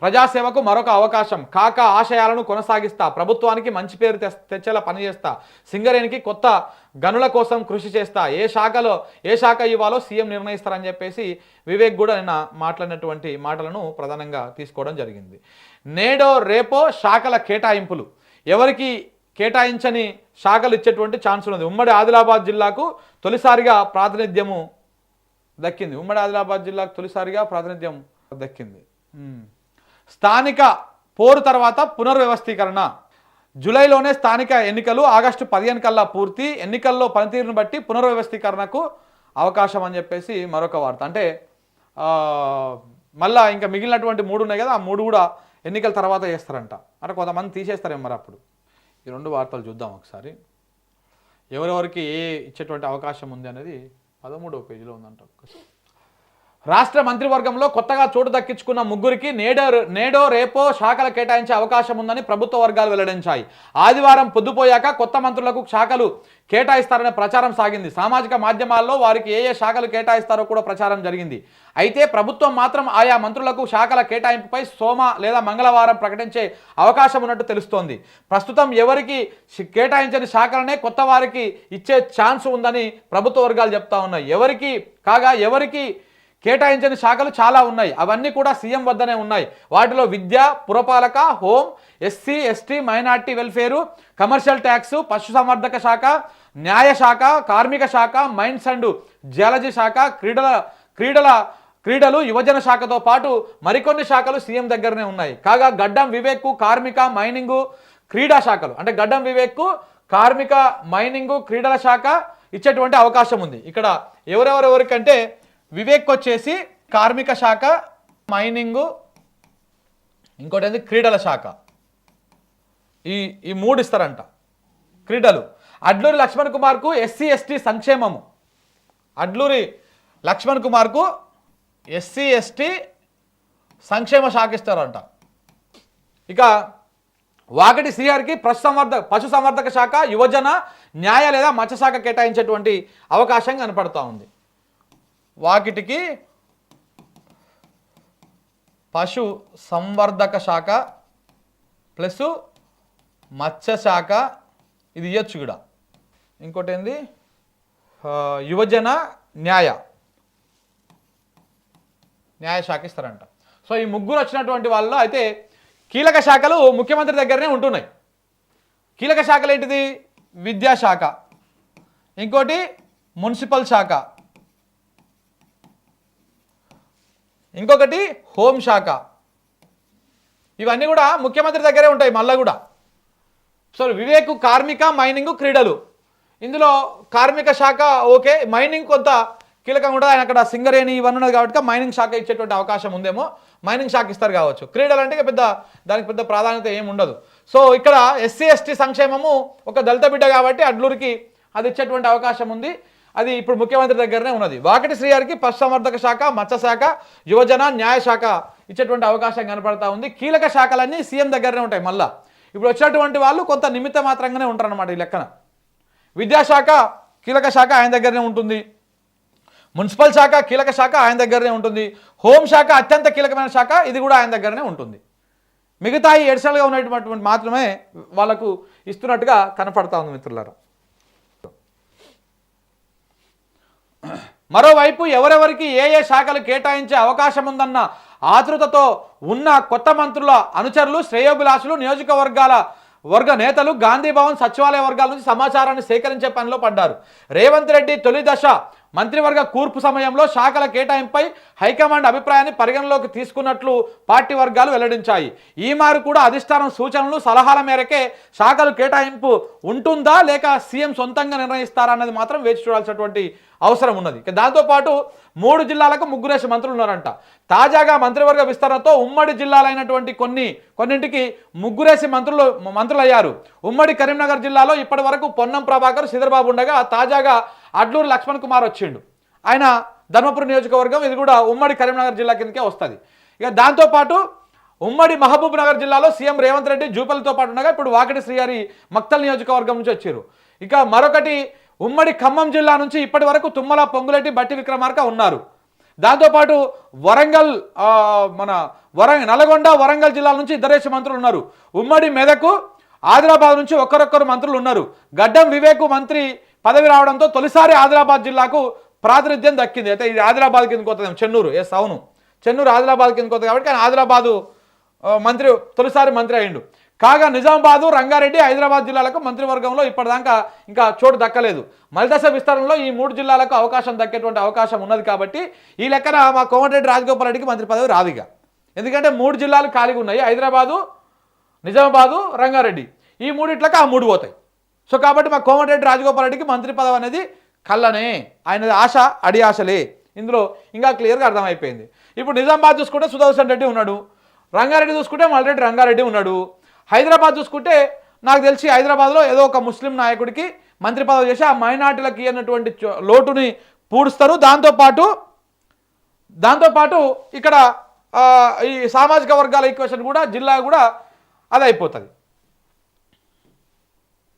ప్రజాసేవకు మరొక అవకాశం. కాక ఆశయాలను కొనసాగిస్తా. ప్రభుత్వానికి మంచి పేరు తెచ్చేలా పనిచేస్తా. సింగరేణికి కొత్త గనుల కోసం కృషి చేస్తా. ఏ శాఖ ఇవ్వాలో సీఎం నిర్ణయిస్తారని చెప్పేసి వివేక్ కూడా నిన్న మాట్లాడినటువంటి మాటలను ప్రధానంగా తీసుకోవడం జరిగింది. నేడో రేపో శాఖల కేటాయింపులు. ఎవరికి కేటాయించని శాఖలు ఇచ్చేటువంటి ఛాన్స్ ఉన్నది. ఉమ్మడి ఆదిలాబాద్ జిల్లాకు తొలిసారిగా ప్రాతినిధ్యము దక్కింది. స్థానిక పోరు తర్వాత పునర్వ్యవస్థీకరణ. జూలైలోనే స్థానిక ఎన్నికలు, ఆగస్టు 15 కల్లా పూర్తి. ఎన్నికల్లో పనితీరును బట్టి పునర్వ్యవస్థీకరణకు అవకాశం అని చెప్పేసి మరొక వార్త. అంటే మళ్ళా ఇంకా మిగిలినటువంటి 3 ఉన్నాయి కదా, ఆ 3 కూడా ఎన్నికల తర్వాత చేస్తారంట. అంటే కొంతమంది తీసేస్తారేమో మరి అప్పుడు. ఈ 2 వార్తలు చూద్దాం ఒకసారి. ఎవరెవరికి ఇచ్చేటువంటి అవకాశం ఉంది అనేది 13వ పేజీలో ఉందంట. రాష్ట్ర మంత్రివర్గంలో కొత్తగా చోటు దక్కించుకున్న ముగ్గురికి నేడో రేపో శాఖలు కేటాయించే అవకాశం ఉందని ప్రభుత్వ వర్గాలు వెల్లడించాయి. ఆదివారం పొద్దుపోయాక కొత్త మంత్రులకు శాఖలు కేటాయిస్తారనే ప్రచారం సాగింది. సామాజిక మాధ్యమాల్లో వారికి ఏ శాఖలు కేటాయిస్తారో కూడా ప్రచారం జరిగింది. అయితే ప్రభుత్వం మాత్రం ఆయా మంత్రులకు శాఖల కేటాయింపుపై సోమ లేదా మంగళవారం ప్రకటించే అవకాశం ఉన్నట్టు తెలుస్తోంది. ప్రస్తుతం ఎవరికి కేటాయించని శాఖలనే కొత్త వారికి ఇచ్చే ఛాన్స్ ఉందని ప్రభుత్వ వర్గాలు చెప్తా ఉన్నాయి. ఎవరికి కేటాయించని శాఖలు చాలా ఉన్నాయి. అవన్నీ కూడా సీఎం వద్దనే ఉన్నాయి. వాటిలో విద్య, పురపాలక, home, SC ST minority welfare, commercial tax, పశుసంవర్ధక శాఖ, న్యాయశాఖ, కార్మిక శాఖ, మైన్స్ అండ్ జియాలజీ శాఖ, క్రీడలు, యువజన శాఖతో పాటు మరికొన్ని శాఖలు సీఎం దగ్గరనే ఉన్నాయి. కాగా గడ్డం వివేక్ కార్మిక, మైనింగు, క్రీడా శాఖలు, అంటే గడ్డం వివేక్ కార్మిక, మైనింగు, క్రీడల శాఖ ఇచ్చేటువంటి అవకాశం ఉంది. ఇక్కడ ఎవరెవరికంటే వివేక్ వచ్చేసి కార్మిక శాఖ, మైనింగు, ఇంకోటి ఏంది క్రీడల శాఖ, ఈ 3 ఇస్తారంట. క్రీడలు అడ్లూరి లక్ష్మణ్ కుమార్కు ఎస్సీ ఎస్టీ సంక్షేమము. అడ్లూరి లక్ష్మణ్ కుమార్కు ఎస్సీ ఎస్టీ సంక్షేమ శాఖ ఇస్తారంట. ఇక వాకటి శ్రీహరికి పశుసంవర్ధక శాఖ, యువజన, న్యాయ లేదా మత్స్యశాఖ కేటాయించేటువంటి అవకాశం కనపడుతూ ఉంది. వాకిటికి పశు సంవర్ధక శాఖ ప్లస్ మత్స్యశాఖ ఇది ఇవ్వచ్చు కూడా. ఇంకోటి ఏంది యువజన న్యాయ శాఖ ఇస్తారంట. సో ఈ ముగ్గురు వచ్చినటువంటి వాళ్ళు అయితే కీలక శాఖలు ముఖ్యమంత్రి దగ్గరనే ఉంటున్నాయి. కీలక శాఖలు ఏంటిది? విద్యాశాఖ, ఇంకోటి మున్సిపల్ శాఖ, ఇంకొకటి హోంశాఖ. ఇవన్నీ కూడా ముఖ్యమంత్రి దగ్గరే ఉంటాయి మళ్ళా కూడా. సో వివేక్ కార్మిక, మైనింగ్, క్రీడలు. ఇందులో కార్మిక శాఖ ఓకే, మైనింగ్ కొంత కీలకంగా ఉంటుంది. ఆయన అక్కడ సింగరేణి ఇవన్నీ ఉన్నది కాబట్టి మైనింగ్ శాఖ ఇచ్చేటువంటి అవకాశం ఉందేమో, మైనింగ్ శాఖ ఇస్తారు కావచ్చు. క్రీడలు అంటే దానికి పెద్ద ప్రాధాన్యత ఏమి ఉండదు. సో ఇక్కడ ఎస్సీ ఎస్టీ సంక్షేమము ఒక దళిత బిడ్డ కాబట్టి అడ్లూరికి అది ఇచ్చేటువంటి అవకాశం ఉంది. అది ఇప్పుడు ముఖ్యమంత్రి దగ్గరనే ఉన్నది. వాకటి శ్రీహరికి పశుసంవర్ధక శాఖ, మత్స్యశాఖ, యువజన, న్యాయశాఖ ఇచ్చేటువంటి అవకాశం కనపడతా ఉంది. కీలక శాఖలన్నీ సీఎం దగ్గరనే ఉంటాయి. మళ్ళా ఇప్పుడు వచ్చినటువంటి వాళ్ళు కొంత నిమిత్త మాత్రంగానే ఉంటారు అన్నమాట ఈ లెక్కన. విద్యాశాఖ కీలక శాఖ ఆయన దగ్గరనే ఉంటుంది. మున్సిపల్ శాఖ కీలక శాఖ ఆయన దగ్గరనే ఉంటుంది. హోంశాఖ అత్యంత కీలకమైన శాఖ, ఇది కూడా ఆయన దగ్గరనే ఉంటుంది. మిగతా ఈ ఎడిషనల్గా ఉన్నటువంటి మాత్రమే వాళ్ళకు ఇస్తున్నట్టుగా కనపడతా ఉంది మిత్రులారా. మరోవైపు ఎవరెవరికి ఏ శాఖలు కేటాయించే అవకాశం ఉందన్న ఆతృతతో ఉన్న కొత్త మంత్రుల అనుచరులు, శ్రేయోభిలాషులు, వర్గ నేతలు గాంధీ భవన్, సచివాలయ వర్గాల నుంచి సమాచారాన్ని సేకరించే పనిలో పడ్డారు. రేవంత్ రెడ్డి తొలి దశ మంత్రివర్గ కూర్పు సమయంలో శాఖల కేటాయింపై హైకమాండ్ అభిప్రాయాన్ని పరిగణలోకి తీసుకున్నట్లు పార్టీ వర్గాలు వెల్లడించాయి. ఈ మారు కూడా అధిష్టానం సూచనలు, సలహాల మేరకే శాఖలు కేటాయింపు ఉంటుందా లేక సీఎం సొంతంగా నిర్ణయిస్తారా అన్నది మాత్రం వేచి చూడాల్సినటువంటి అవసరం ఉన్నది. దాంతోపాటు 3 జిల్లాలకు ముగ్గురేసి మంత్రులు ఉన్నారంట. తాజాగా మంత్రివర్గ విస్తరణతో ఉమ్మడి జిల్లాలైనటువంటి కొన్నింటికి ముగ్గురేసి మంత్రులు అయ్యారు. ఉమ్మడి కరీంనగర్ జిల్లాలో ఇప్పటి వరకు పొన్నం ప్రభాకర్, శ్రీధర్బాబు ఉండగా తాజాగా అడ్లూరి లక్ష్మణ్ కుమార్ వచ్చిండు. ఆయన ధర్మపురి నియోజకవర్గం, ఇది కూడా ఉమ్మడి కరీంనగర్ జిల్లా కిందకే వస్తుంది. ఇక దాంతోపాటు ఉమ్మడి మహబూబ్ నగర్ జిల్లాలో సీఎం రేవంత్ రెడ్డి జూపల్లితో పాటు ఉండగా ఇప్పుడు వాకటి శ్రీహరి మక్తల్ నియోజకవర్గం నుంచి వచ్చారు. ఇక మరొకటి ఉమ్మడి ఖమ్మం జిల్లా నుంచి ఇప్పటి వరకు తుమ్మల, పొంగులేటి, బట్టి విక్రమార్క ఉన్నారు. దాంతోపాటు వరంగల్ నల్గొండ వరంగల్ జిల్లాల నుంచి ఇద్దరేసి మంత్రులు ఉన్నారు. ఉమ్మడి మెదకు ఆదిలాబాద్ నుంచి ఒక్కరొక్కరు మంత్రులు ఉన్నారు. గడ్డం వివేక్ మంత్రి పదవి రావడంతో తొలిసారి ఆదిలాబాద్ జిల్లాకు ప్రాతినిధ్యం దక్కింది. అయితే ఇది ఆదిలాబాద్ కిందకు వస్తుంది. చెన్నూరు అవును, చెన్నూరు ఆదిలాబాద్ కిందకు వస్తుంది కాబట్టి కానీ ఆదిలాబాదు మంత్రి తొలిసారి మంత్రి అయ్యిండు. కాగా నిజామాబాదు రంగారెడ్డి హైదరాబాద్ జిల్లాలకు మంత్రివర్గంలో ఇప్పటిదాకా ఇంకా చోటు దక్కలేదు. మలిదశ విస్తరణలో ఈ 3 జిల్లాలకు అవకాశం దక్కేటువంటి అవకాశం ఉన్నది కాబట్టి ఈ లెక్కన మా కోమటిరెడ్డి రాజగోపాల్ రెడ్డికి మంత్రి పదవి రాదుగా. ఎందుకంటే 3 జిల్లాలు ఖాళీగా ఉన్నాయి, హైదరాబాదు, నిజామాబాదు, రంగారెడ్డి. ఈ 3 ఆ 3 పోతాయి. సో కాబట్టి మా కోమటిరెడ్డి రాజగోపాల్ రెడ్డికి మంత్రి పదవి అనేది కళ్ళనే, ఆయన ఆశ అడి ఆశలే. ఇందులో ఇంకా క్లియర్గా అర్థమైపోయింది. ఇప్పుడు నిజామాబాద్ చూసుకుంటే సుదర్శన్ రెడ్డి ఉన్నాడు, రంగారెడ్డి చూసుకుంటే మల్రెడ్డి రంగారెడ్డి ఉన్నాడు, హైదరాబాద్ చూసుకుంటే నాకు తెలిసి హైదరాబాద్లో ఏదో ఒక ముస్లిం నాయకుడికి మంత్రి పదవి చేసి ఆ మైనార్టీలకి అన్నటువంటి లోటుని పూడుస్తారు. దాంతోపాటు ఇక్కడ ఈ సామాజిక వర్గాల ఈక్వేషన్ కూడా జిల్లా కూడా అది అయిపోతుంది.